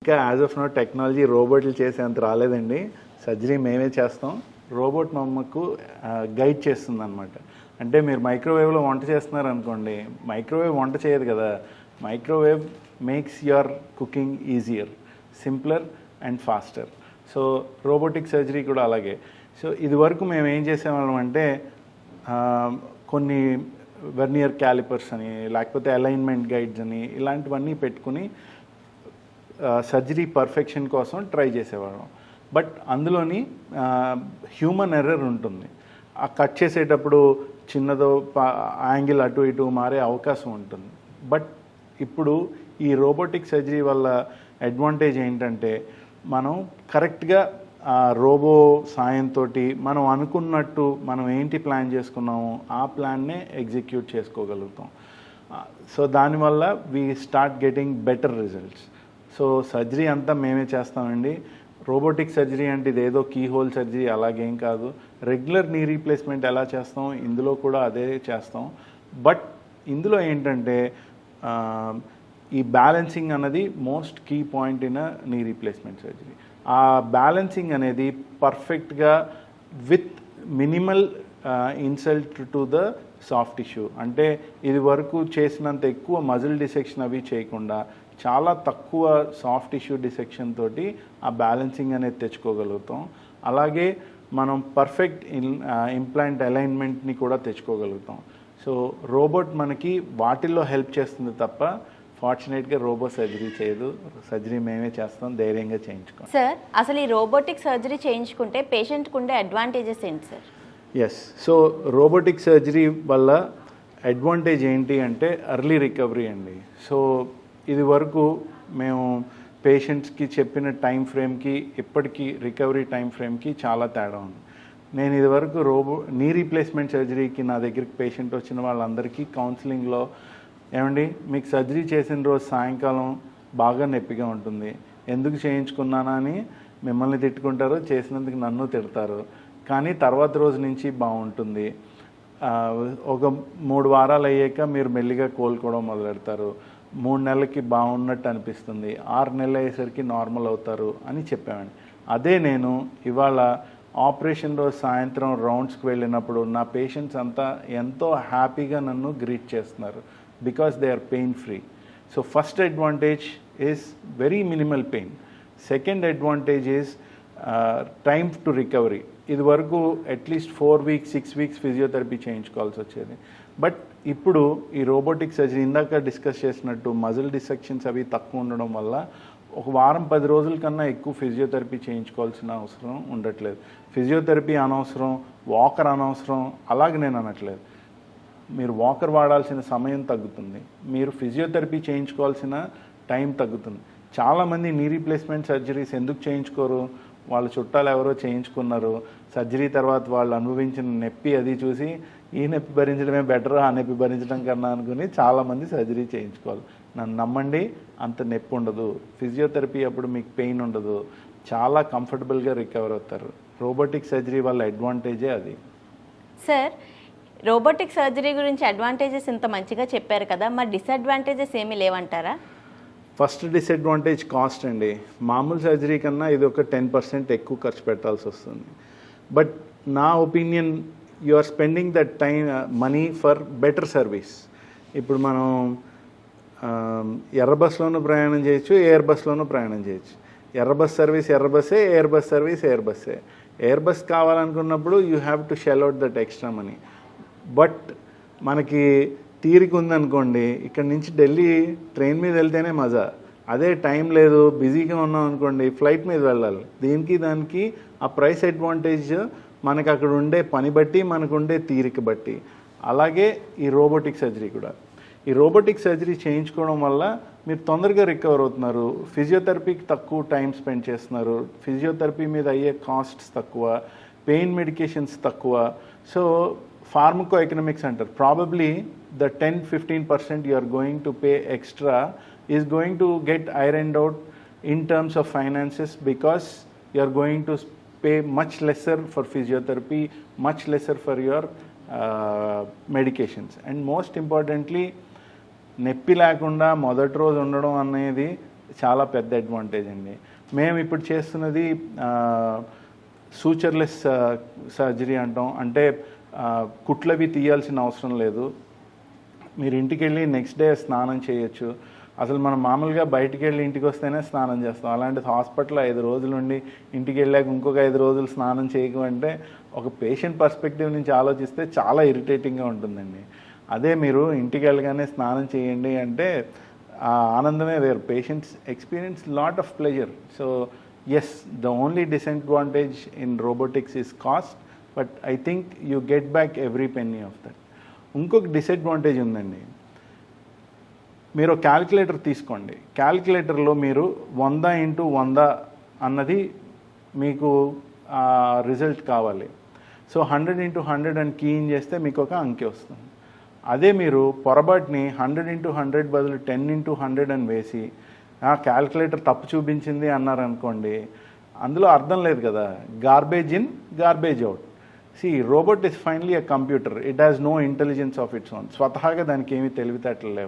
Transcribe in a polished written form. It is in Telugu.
ఇంకా యాజ్ ఆఫ్ నో టెక్నాలజీ రోబోట్లు చేసేంత రాలేదండి. సర్జరీ మేమే చేస్తాం. రోబోట్ మమ్మకు గైడ్ చేస్తుంది అనమాట. అంటే మీరు మైక్రోవేవ్లో వంట చేస్తున్నారు అనుకోండి, మైక్రోవేవ్ వంట చేయదు కదా, microwave makes your cooking easier, simpler and faster. So robotic surgery కూడా అలాగే. సో ఇది వరకు మేము ఏం చేసేవాళ్ళం అంటే కొన్ని వెర్నియర్ క్యాలిపర్స్ అని, లేకపోతే అలైన్మెంట్ గైడ్స్ అని, ఇలాంటివన్నీ పెట్టుకుని సర్జరీ పర్ఫెక్షన్ కోసం ట్రై చేసేవాళ్ళం. బట్ అందులోని హ్యూమన్ ఎర్రర్ ఉంటుంది. ఆ కట్ చేసేటప్పుడు చిన్నదో యాంగిల్ అటు ఇటు మారే అవకాశం ఉంటుంది. బట్ ఇప్పుడు ఈ రోబోటిక్ సర్జరీ వల్ల అడ్వాంటేజ్ ఏంటంటే మనం కరెక్ట్గా రోబో సాయంతో మనం అనుకున్నట్టు మనం ఏంటి ప్లాన్ చేసుకున్నామో ఆ ప్లాన్నే ఎగ్జిక్యూట్ చేసుకోగలుగుతాం. సో దానివల్ల we start getting better results. So surgery అంతా మేమే చేస్తామండి. రోబోటిక్ సర్జరీ అంటే ఇదేదో కీ హోల్ సర్జరీ అలాగేం కాదు. రెగ్యులర్ నీ రీప్లేస్మెంట్ ఎలా చేస్తాం ఇందులో కూడా అదే చేస్తాం. బట్ ఇందులో ఏంటంటే ఈ బ్యాలెన్సింగ్ అన్నది most key point in knee replacement surgery. ఆ బ్యాలెన్సింగ్ అనేది పర్ఫెక్ట్గా with minimal insult to the soft tissue. అంటే ఇది వరకు చేసినంత ఎక్కువ మజిల్ డిసెక్షన్ అవి చేయకుండా చాలా తక్కువ సాఫ్ట్ టిష్యూ డిసెక్షన్ తోటి ఆ బ్యాలెన్సింగ్ అనేది తెచ్చుకోగలుగుతాం. అలాగే మనం పర్ఫెక్ట్ ఇంప్లాంట్ అలైన్మెంట్ని కూడా తెచ్చుకోగలుగుతాం. సో రోబోట్ మనకి వాటిల్లో హెల్ప్ చేస్తుంది తప్ప ఫార్చునేట్గా రోబో సర్జరీ చేయదు. సర్జరీ మేమే చేస్తాం, ధైర్యంగా చేయించుకోం. సార్ అసలు ఈ రోబోటిక్ సర్జరీ చేయించుకుంటే పేషెంట్కి ఉండే అడ్వాంటేజెస్ ఏంటి sir? Yes, so robotic surgery వల్ల అడ్వాంటేజ్ ఏంటి అంటే ఎర్లీ రికవరీ అండి. సో ఇది వరకు మేము పేషెంట్స్కి చెప్పిన టైం ఫ్రేమ్కి ఇప్పటికీ రికవరీ టైం ఫ్రేమ్కి చాలా తేడా ఉంది. నేను ఇది వరకు నీ రీప్లేస్మెంట్ సర్జరీకి నా దగ్గరికి పేషెంట్ వచ్చిన వాళ్ళందరికీ కౌన్సిలింగ్లో ఏమండి మీకు సర్జరీ చేసిన రోజు సాయంకాలం బాగా నొప్పిగా ఉంటుంది, ఎందుకు చేయించుకున్నానా అని మిమ్మల్ని తిట్టుకుంటారు, చేసినందుకు నన్ను తిడతారు, కానీ తర్వాత రోజు నుంచి బాగుంటుంది, ఒక 3 వారాలు అయ్యాక మీరు మెల్లిగా కోలుకోవడం మొదలెడతారు, 3 నెలలకి బాగున్నట్టు అనిపిస్తుంది, 6 నెలలు అయ్యేసరికి నార్మల్ అవుతారు అని చెప్పామండి. అదే నేను ఇవాళ ఆపరేషన్ రోజు సాయంత్రం రౌండ్స్కి వెళ్ళినప్పుడు నా పేషెంట్స్ అంతా ఎంతో హ్యాపీగా నన్ను గ్రీట్ చేస్తున్నారు, because they are pain free. So first advantage is very minimal pain. Second advantage is time to recovery. ఇది వరకు అట్లీస్ట్ 4 వీక్స్ 6 వీక్స్ ఫిజియోథెరపీ చేయించుకోవాల్సి వచ్చేది. బట్ ఇప్పుడు ఈ రోబోటిక్ సర్జరీ ఇందాక డిస్కస్ చేసినట్టు మజిల్ డిసెక్షన్స్ అవి తక్కువ ఉండడం వల్ల ఒక వారం 10 రోజుల కన్నా ఎక్కువ ఫిజియోథెరపీ చేయించుకోవాల్సిన అవసరం ఉండట్లేదు. ఫిజియోథెరపీ అనవసరం, వాకర్ అనవసరం అలాగే నేను అనట్లేదు. మీరు వాకర్ వాడాల్సిన సమయం తగ్గుతుంది, మీరు ఫిజియోథెరపీ చేయించుకోవాల్సిన టైం తగ్గుతుంది. చాలామంది నీ రీప్లేస్మెంట్ సర్జరీస్ ఎందుకు చేయించుకోరు, వాళ్ళ చుట్టాలు ఎవరో చేయించుకున్నారు, సర్జరీ తర్వాత వాళ్ళు అనుభవించిన నొప్పి అది చూసి ఈ నొప్పి భరించడమే బెటర్ ఆ నొప్పి భరించడం కన్నా అనుకుని చాలామంది సర్జరీ చేయించుకోవాలి. నన్ను నమ్మండి, అంత నొప్పి ఉండదు. ఫిజియోథెరపీ అప్పుడు మీకు పెయిన్ ఉండదు, చాలా కంఫర్టబుల్గా రికవర్ అవుతారు. రోబోటిక్ సర్జరీ వల్ల అడ్వాంటేజే అది. సార్ రోబోటిక్ సర్జరీ గురించి అడ్వాంటేజెస్ ఇంత మంచిగా చెప్పారు కదా, మరి డిసడ్వాంటేజెస్ ఏమీ లేవంటారా? ఫస్ట్ డిసడ్వాంటేజ్ కాస్ట్ అండి. మామూలు సర్జరీ కన్నా ఇది ఒక 10% ఎక్కువ ఖర్చు పెట్టాల్సి వస్తుంది. బట్ నా opinion you are spending that time money for better service. ఇప్పుడు మనం ఎర్ర బస్లోనూ ప్రయాణం చేయొచ్చు, ఎయిర్ బస్లోనూ ప్రయాణం చేయొచ్చు. ఎర్ర బస్ సర్వీస్ ఎర్ర బస్సే, ఎయిర్ బస్ సర్వీస్ ఎయిర్ బస్సే. ఎయిర్ బస్ కావాలనుకున్నప్పుడు you have to shell out that extra money. But మనకి తీరిక ఉందనుకోండి, ఇక్కడ నుంచి ఢిల్లీ ట్రైన్ మీద వెళ్తేనే మజా. అదే టైం లేదు, బిజీగా ఉన్నాం అనుకోండి, ఫ్లైట్ మీద వెళ్ళాలి. దానికి ఆ ప్రైస్ అడ్వాంటేజ్ మనకు అక్కడ ఉండే పని బట్టి, మనకు ఉండే తీరిక బట్టి. అలాగే ఈ రోబోటిక్ సర్జరీ కూడా. ఈ రోబోటిక్ సర్జరీ చేయించుకోవడం వల్ల మీరు తొందరగా రికవర్ అవుతున్నారు, ఫిజియోథెరపీకి తక్కువ టైం స్పెండ్ చేస్తున్నారు, ఫిజియోథెరపీ మీద అయ్యే కాస్ట్స్ తక్కువ, పెయిన్ మెడికేషన్స్ తక్కువ. సో ఫార్మకో ఎకనామిక్స్ అంటారు, probably the 10-15% you are going to pay extra is going to get ironed out in terms of finances, because you are going to pay much lesser for physiotherapy, much lesser for your medications. And most importantly, నొప్పి లేకుండా మొదటి రోజు ఉండడం అనేది చాలా పెద్ద అడ్వాంటేజ్ అండి. మేము ఇప్పుడు చేస్తున్నది సూచర్లెస్ సర్జరీ అంటాం. అంటే కుట్లవి తీయాల్సిన అవసరం లేదు. మీరు ఇంటికి వెళ్ళి నెక్స్ట్ డే స్నానం చేయొచ్చు. అసలు మనం మామూలుగా బయటికి వెళ్ళి ఇంటికి వస్తేనే స్నానం చేస్తాం. అలాంటి హాస్పిటల్లో 5 రోజులు ఉండి ఇంటికి వెళ్ళాక ఇంకొక 5 రోజులు స్నానం చేయకమంటే ఒక పేషెంట్ పర్స్పెక్టివ్ నుంచి ఆలోచిస్తే చాలా ఇరిటేటింగ్గా ఉంటుందండి. అదే మీరు ఇంటికి వెళ్ళగానే స్నానం చేయండి అంటే ఆ ఆనందమే వేరు. Patients experience lot of pleasure. So yes, the only disadvantage in robotics is cost, but I think you get back every penny of that. ఇంకొక డిసడ్వాంటేజ్ ఉందండి. మీరు క్యాలిక్యులేటర్ తీసుకోండి. క్యాలిక్యులేటర్లో మీరు 100x100 అన్నది మీకు రిజల్ట్ కావాలి. సో 100x100 అని కీ ఇన్ చేస్తే మీకు ఒక అంకె వస్తుంది. అదే మీరు పొరపాటుని 100x100 బదులు 10x100 అని వేసి క్యాలిక్యులేటర్ తప్పు చూపించింది అన్నారనుకోండి, అందులో అర్థం లేదు కదా. Garbage in, garbage out. Robot is finally a computer. It has no intelligence of its own. స్వతహాగా దానికి ఏమీ తెలివితేటలు లేవు.